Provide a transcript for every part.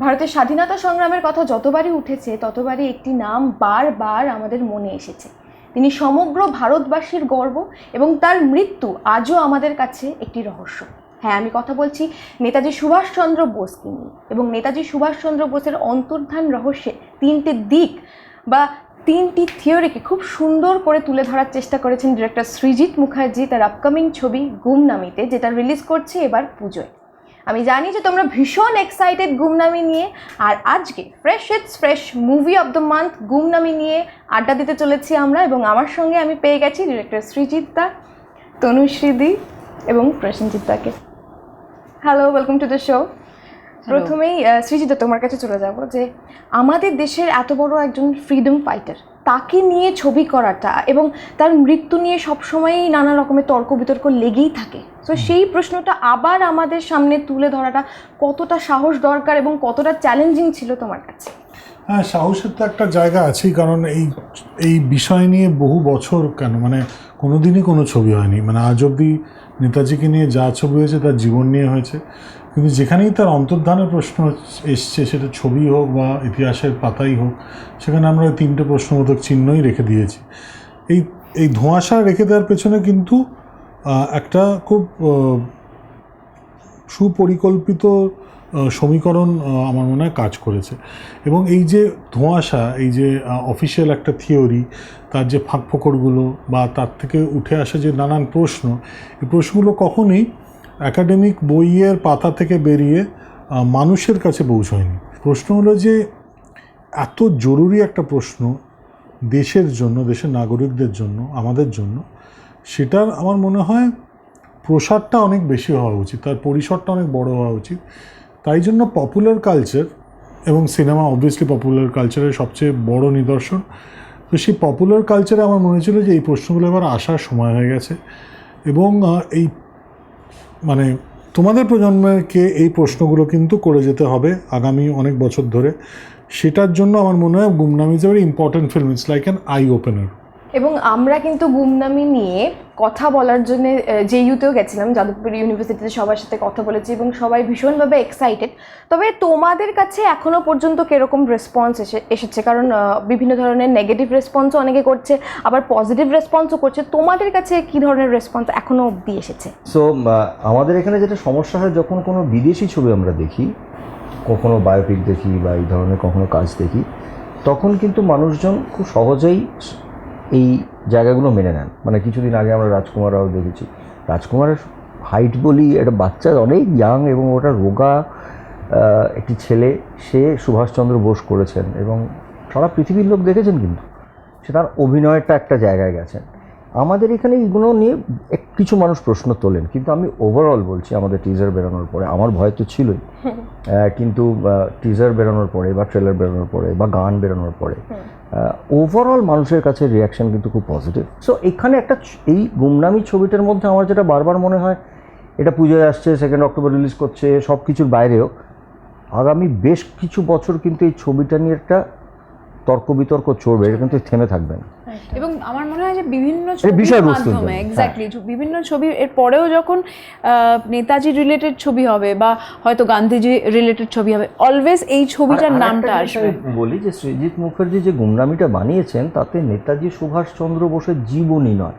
ভারতের স্বাধীনতা সংগ্রামের কথা যতবারই উঠেছে ততবারই একটি নাম বারবার আমাদের মনে এসেছে। তিনি সমগ্র ভারতবাসীর গর্ব এবং তার মৃত্যু আজও আমাদের কাছে একটি রহস্য। হ্যাঁ, আমি কথা বলছি নেতাজি সুভাষচন্দ্র বোসকে নিয়ে। এবং নেতাজি সুভাষচন্দ্র বোসের অন্তর্ধান রহস্যে তিনটে দিক বা তিনটি থিওরিকে খুব সুন্দর করে তুলে ধরার চেষ্টা করেছেন ডিরেক্টর সৃজিত মুখার্জি তার আপকামিং ছবি গুমনামিতে, যেটা রিলিজ করছে এবার পুজোয়। আমি জানি যে তোমরা ভীষণ এক্সাইটেড গুমনামি নিয়ে, আর আজকে fresh movie of the month Gumnaami নিয়ে আড্ডা দিতে চলেছি আমরা। এবং আমার সঙ্গে আমি পেয়ে গেছি ডিরেক্টর সৃজিত দা, তনুশ্রীদি এবং প্রসেনজিৎ দাকে। Hello, welcome to the show. প্রথমেই সৃজিত, তোমার কাছে চলে যাব যে আমাদের দেশের এত বড় একজন ফ্রিডম ফাইটার, তাকে নিয়ে ছবি করাটা এবং তার মৃত্যু নিয়ে সবসময়ই নানা রকমের তর্ক বিতর্ক লেগেই থাকে। তো সেই প্রশ্নটা আবার আমাদের সামনে তুলে ধরাটা কতটা সাহস দরকার এবং কতটা চ্যালেঞ্জিং ছিল তোমার কাছে? হ্যাঁ, সাহসের তো একটা জায়গা আছেই, কারণ এই বিষয় নিয়ে বহু বছর কেন কোনো দিনই কোনো ছবি হয়নি। আজ অবধি নেতাজিকে নিয়ে যা ছবি হয়েছে তার জীবন নিয়ে হয়েছে, কিন্তু যেখানেই তার অন্তর্ধানের প্রশ্ন এসছে, সেটা ছবি হোক বা ইতিহাসের পাতাই হোক, সেখানে আমরা ওই তিনটে প্রশ্নবোধক চিহ্নই রেখে দিয়েছি। এই ধোঁয়াশা রেখে দেওয়ার পেছনে কিন্তু একটা খুব সুপরিকল্পিত সমীকরণ আমার মনে হয় কাজ করেছে। এবং এই যে ধোঁয়াশা, এই যে অফিসিয়াল একটা থিওরি, তার যে ফাঁকফোকরগুলো বা তার থেকে উঠে আসা যে নানান প্রশ্ন, এই প্রশ্নগুলো কখনোই একাডেমিক বইয়ের পাতা থেকে বেরিয়ে মানুষের কাছে পৌঁছয়নি। প্রশ্ন হলো যে এত জরুরি একটা প্রশ্ন দেশের জন্য, দেশের নাগরিকদের জন্য, আমাদের জন্য, সেটার আমার মনে হয় প্রসারটা অনেক বেশি হওয়া উচিত, তার পরিসরটা অনেক বড় হওয়া উচিত। তাই জন্য পপুলার কালচার এবং সিনেমা অবভিয়াসলি পপুলার কালচারের সবচেয়ে বড় নিদর্শন। তো সেই পপুলার কালচারে আমার মনে হয়েছিল যে এই প্রশ্নগুলো এবার আসার সময় হয়ে গেছে, এবং এই তোমাদের প্রজন্মকে এই প্রশ্নগুলো কিন্তু করে যেতে হবে আগামী অনেক বছর ধরে। সেটার জন্য আমার মনে হয় Gumnaami is a very important film, it's like an I opener. এবং আমরা কিন্তু গুমনামি নিয়ে কথা বলার জন্য জেইউতেও গেছিলাম, যাদবপুর ইউনিভার্সিটিতে সবার সাথে কথা বলেছি এবং সবাই ভীষণভাবে এক্সাইটেড। তবে তোমাদের কাছে এখনও পর্যন্ত কীরকম রেসপন্স এসেছে? কারণ বিভিন্ন ধরনের নেগেটিভ রেসপন্সও অনেকে করছে, আবার পজিটিভ রেসপন্সও করছে। তোমাদের কাছে কী ধরনের রেসপন্স এখনও অবধি এসেছে? সো আমাদের এখানে যেটা সমস্যা হয়, যখন কোনো বিদেশি ছবি আমরা দেখি, কখনো বায়োপিক দেখি বা এই ধরনের কখনো কাজ দেখি, তখন কিন্তু মানুষজন খুব সহজেই এই জায়গাগুলো মেনে নেন। কিছুদিন আগে আমরা রাজকুমার রাও দেখেছি, রাজকুমারের হাইট বলি, একটা বাচ্চা অনেক ইয়াং এবং ওটা রোগা একটি ছেলে, সে সুভাষচন্দ্র বোস করেছেন এবং সারা পৃথিবীর লোক দেখেছেন, কিন্তু সে তার অভিনয়টা একটা জায়গায় গেছেন। আমাদের এখানে এইগুলো নিয়ে কিছু মানুষ প্রশ্ন তোলেন, কিন্তু আমি ওভারঅল বলছি, আমাদের টিজার বেরোনোর পরে আমার ভয় তো ছিলই, কিন্তু টিজার বেরোনোর পরে বা ট্রেলার বেরোনোর পরে বা গান বেরোনোর পরে ওভারঅল মানুষের কাছে রিয়াকশান কিন্তু খুব পজিটিভ। সো এখানে এই গুমনামি ছবিটার মধ্যে আমার যেটা বারবার মনে হয়, এটা পুজোয় আসছে, 2 অক্টোবর রিলিজ করছে, সব কিছুর বাইরেও আগামী বেশ কিছু বছর কিন্তু এই ছবিটা নিয়ে একটা তর্ক বিতর্ক চলবে, এটা কিন্তু থেমে থাকবে না। এবং আমার মনে হয় যে বিভিন্ন ছবির মাধ্যমে এক্স্যাক্টলি বিভিন্ন ছবি এর পরেও যখন নেতাজি রিলেটেড ছবি হবে বা হয়তো গান্ধীজি রিলেটেড ছবি হবে, অলওয়েজ এই ছবিটার নামটা আসবে। বলি যে সৃজিত মুখার্জি যে গুমনামিটা বানিয়েছেন, তাতে নেতাজি সুভাষচন্দ্র বোসের জীবনী নয়,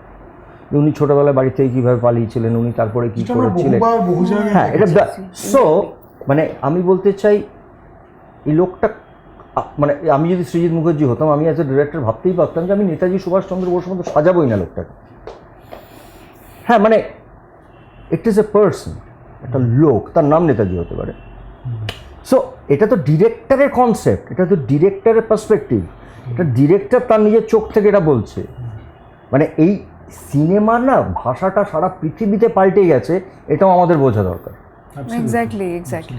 উনি ছোটবেলায় বাড়ি থেকে কীভাবে পালিয়েছিলেন, উনি তারপরে কী করেছিলেন, হ্যাঁ এটা। সো আমি বলতে চাই, এই লোকটা আমি যদি সৃজিত মুখার্জি হতাম, আমি অ্যাজ এ ডিরেক্টর ভাবতেই পারতাম যে আমি নেতাজি সুভাষচন্দ্র বোস মতো সাজাবোই না লোকটাকে। হ্যাঁ, ইট ইজ এ পার্সন, একটা লোক, তার নাম নেতাজি হতে পারে। সো এটা তো ডিরেক্টরের কনসেপ্ট, এটা তো ডিরেক্টরের পার্সপেক্টিভ, এটা ডিরেক্টর তার নিজের চোখ থেকে এটা বলছে। এই সিনেমার না ভাষাটা সারা পৃথিবীতে পাল্টে গেছে, এটাও আমাদের বোঝা দরকার। এক্স্যাক্টলি।